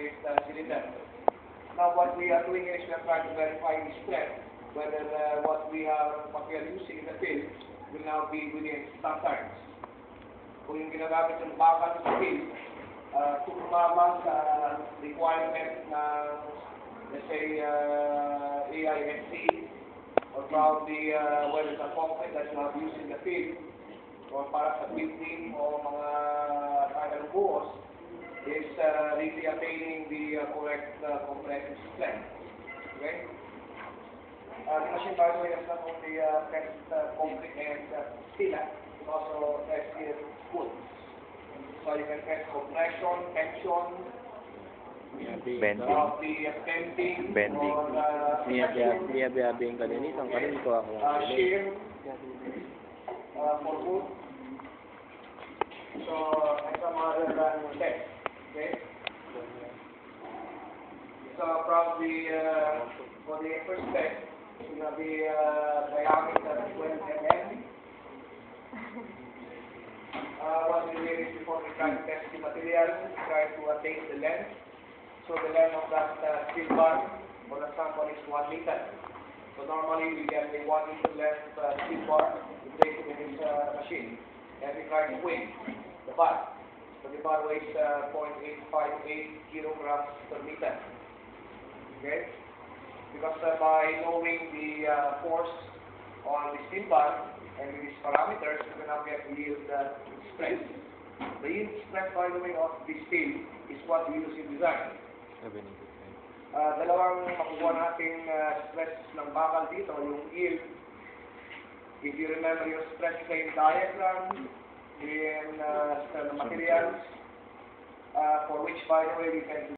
concrete cylinder. Now, what we are doing is we are trying to verify the strength, whether what we are using in the field will now be within standards. Kung yung ginagamit ng bakal sa field, kung tumama sa requirement ng, let's say, AISC, or probably whether it's a concrete that you have used in the field, or para sa building o mga kailang buhos, is really attaining the correct compressive strength. Okay? The machine, by the way, is not only test concrete and steel, it also tests wood. So you can test compression, tension, Bending. Bending. Or Biyabing ka din ito. Karoon ko ako. shear for wood. So, and some other tests. Okay? So, probably for the first test, it's going to be diameter 12 mm. What we did is before we try to test the material, we try to attain the length. So the length of that steel bar for the sample is 1 meter. So normally we get a 1 meter length steel bar to place it in this machine. And we try to weigh the bar. So the bar weighs 0.858 kilograms per meter. Okay? Because by knowing the force on the steel bar and these parameters, we can now get the yield stress. The yield stress, by the way, of the steel is what we use in design. Dalawang makukuha nating stress ng bakal dito, yung yield. If you remember your stress strain diagram in the materials, for which, by the way, we can